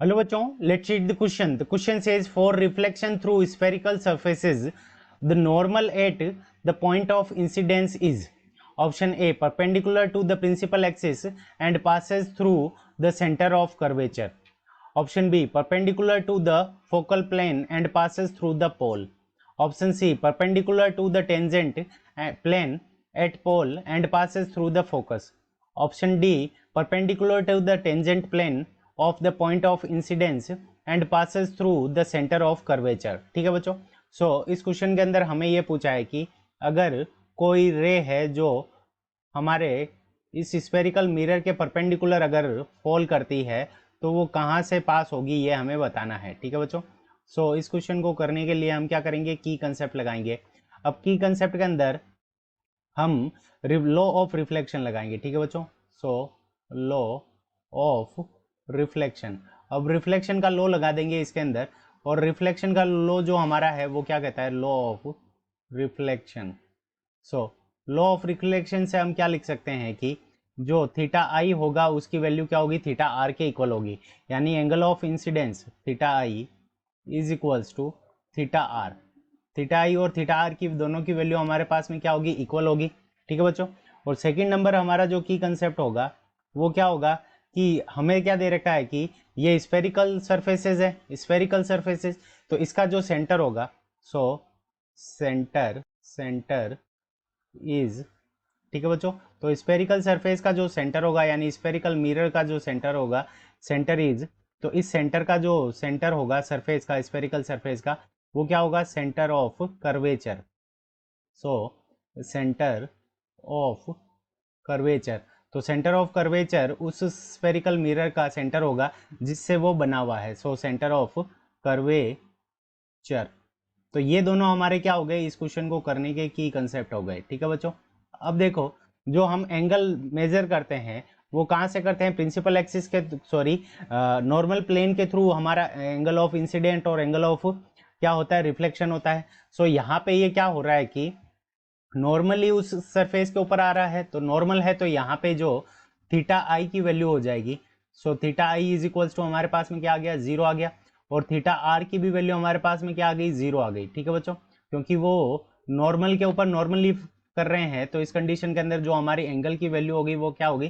Hello bachon, let's read the question. The question says for reflection through spherical surfaces, the normal at the point of incidence is option A perpendicular to the principal axis and passes through the center of curvature. Option B perpendicular to the focal plane and passes through the pole. Option C perpendicular to the tangent plane at pole and passes through the focus. Option D perpendicular to the tangent plane of the point of incidence and passes through the center of curvature. ठीक है बच्चों. इस question के अंदर हमें यह पूछा है कि अगर कोई रे है जो हमारे इस स्फेरिकल मिरर के परपेंडिकुलर अगर फॉल करती है तो वो कहाँ से पास होगी ये हमें बताना है. ठीक है बच्चों. इस क्वेश्चन को करने के लिए हम क्या करेंगे, की कंसेप्ट लगाएंगे. अब की कंसेप्ट के अंदर हम लॉ ऑफ रिफ्लेक्शन लगाएंगे. ठीक है बच्चों. Law of reflection. अब रिफ्लेक्शन का लॉ लगा देंगे इसके अंदर, और रिफ्लेक्शन का लॉ जो हमारा है वो क्या कहता है, law of reflection. Law of reflection से हम क्या लिख सकते हैं कि जो थीटा आई होगा उसकी वैल्यू क्या होगी, थीटा आर के इक्वल होगी. यानी angle of incidence theta I is equals to theta R. Theta I और थीटा आर की दोनों की वैल्यू हमारे पास में क्या होगी, इक्वल होगी. ठीक है बच्चों. और सेकंड नंबर हमारा जो की कंसेप्ट होगा वो क्या होगा कि हमें क्या दे रखा है कि ये स्फेरिकल सरफेसेस है, स्फेरिकल सरफेसेस, तो इसका जो सेंटर होगा, सेंटर इज, ठीक है बच्चों. तो स्फेरिकल सरफेस का जो सेंटर होगा यानी स्फेरिकल मिरर का जो सेंटर होगा, सेंटर इज, तो इस सेंटर का जो सेंटर होगा सरफेस का, स्फेरिकल सरफेस का, वो क्या होगा, centre of curvature. Centre of curvature. तो सेंटर ऑफ कर्वेचर उस स्फेरिकल मिरर का सेंटर होगा जिससे वो बना हुआ है. Centre of curvature. तो ये दोनों हमारे क्या हो गए, इस क्वेश्चन को करने के की कंसेप्ट हो गए. ठीक है बच्चों. अब देखो, जो हम एंगल मेजर करते हैं वो कहाँ से करते हैं, प्रिंसिपल एक्सिस के, नॉर्मल प्लेन के थ्रू हमारा एंगल ऑफ इंसिडेंट और एंगल ऑफ क्या होता है, रिफ्लेक्शन होता है. यहाँ पे ये क्या हो रहा है कि नॉर्मली उस सरफेस के ऊपर आ रहा है, तो नॉर्मल है तो यहाँ पे जो थीटा आई की वैल्यू हो जाएगी, theta I is equals to हमारे पास में क्या आ गया, जीरो आ गया. और थीटा आर की भी वैल्यू हमारे पास में क्या आ गई, जीरो आ गई. ठीक है बच्चों. क्योंकि वो नॉर्मल के ऊपर नॉर्मली कर रहे हैं, तो इस कंडीशन के अंदर जो हमारी एंगल की वैल्यू होगी वो क्या होगी,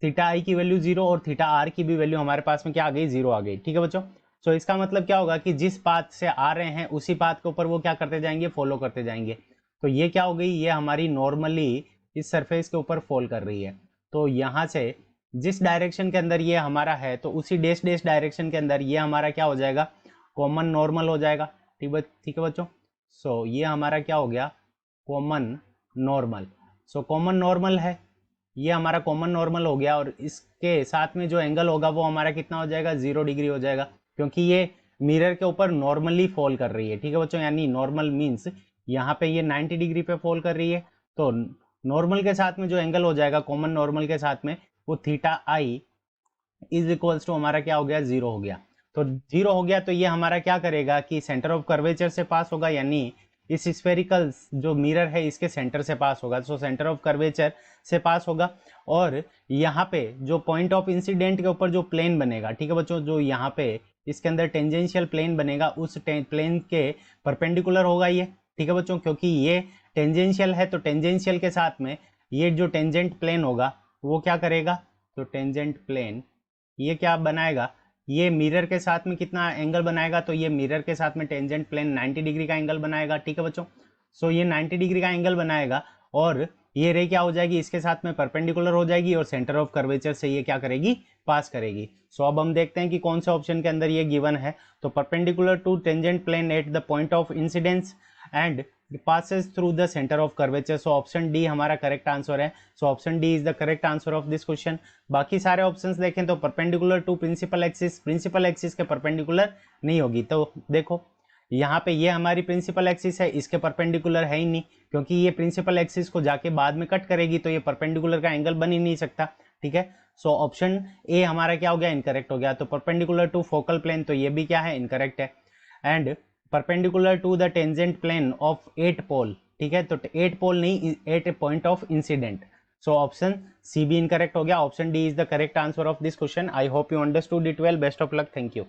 थीटा आई की वैल्यू जीरो और थीटा आर की भी वैल्यू हमारे पास में क्या आ गई, जीरो आ गई. ठीक है बच्चों. इसका मतलब क्या होगा कि जिस पाथ से आ रहे हैं उसी पाथ के ऊपर वो क्या करते जाएंगे, फॉलो करते जाएंगे. तो ये क्या हो गई, ये हमारी नॉर्मली इस सरफेस के ऊपर फॉल कर रही है. तो यहाँ से जिस डायरेक्शन के अंदर ये हमारा है, तो उसी डैश डैश डायरेक्शन के अंदर ये हमारा क्या हो जाएगा, कॉमन नॉर्मल हो जाएगा. ठीक है बच्चों. ये हमारा क्या हो गया, कॉमन नॉर्मल. कॉमन नॉर्मल है, ये हमारा कॉमन नॉर्मल हो गया. और इसके साथ में जो एंगल होगा वो हमारा कितना हो जाएगा, 0 डिग्री हो जाएगा, क्योंकि ये मिरर के ऊपर नॉर्मली फॉल कर रही है. ठीक है बच्चों. यानी नॉर्मल मीन्स यहाँ पे ये 90 डिग्री पे फॉल कर रही है, तो नॉर्मल के साथ में जो एंगल हो जाएगा, कॉमन नॉर्मल के साथ में, वो theta I is equals to हमारा क्या हो गया, जीरो हो गया. तो जीरो हो गया तो ये हमारा क्या करेगा कि सेंटर ऑफ कर्वेचर से पास होगा, यानी इस स्फेरिकल जो मिरर है इसके सेंटर से पास होगा. सेंटर ऑफ कर्वेचर से पास होगा. और यहाँ पे जो पॉइंट ऑफ इंसिडेंट के ऊपर जो प्लेन बनेगा, ठीक है बच्चों, जो यहाँ पे इसके अंदर टेंजेंशियल प्लेन बनेगा, उस प्लेन के परपेंडिकुलर होगा ये. ठीक है बच्चों. क्योंकि ये टेंजेंशियल है, तो टेंजेंशियल के साथ में ये जो टेंजेंट प्लेन होगा वो क्या करेगा, तो टेंजेंट प्लेन ये क्या बनाएगा, ये मिरर के साथ में कितना एंगल बनाएगा, तो ये मिरर के साथ में टेंजेंट प्लेन 90 डिग्री का एंगल बनाएगा. ठीक है बच्चों. ये 90 डिग्री का एंगल बनाएगा और ये रे क्या हो जाएगी, इसके साथ में परपेंडिकुलर हो जाएगी और सेंटर ऑफ कर्वेचर से ये क्या करेगी, पास करेगी. अब हम देखते हैं कि कौन से ऑप्शन के अंदर ये गिवन है. तो perpendicular to tangent plane at the point of incidence and passes through the center of curvature. Option D हमारा करेक्ट आंसर है. Option D is the correct answer of this question. बाकी सारे options देखें तो perpendicular to principal axis के perpendicular नहीं होगी. तो देखो यहाँ पे ये हमारी प्रिंसिपल एक्सिस है, इसके परपेंडिकुलर है ही नहीं, क्योंकि ये प्रिंसिपल एक्सिस को जाके बाद में कट करेगी, तो ये परपेंडिकुलर का एंगल बन ही नहीं सकता. ठीक है. ऑप्शन ए हमारा क्या हो गया, इनकरेक्ट हो गया. तो परपेंडिकुलर टू फोकल प्लेन, तो ये भी क्या है, इनकरेक्ट है. And perpendicular to the tangent plane of 8 pole. ठीक है. तो 8 पोल नहीं, 8 point of incident. So option C भी इनकरेक्ट हो गया, option D is the correct answer of this question. I hope you understood it well, best of luck, thank you.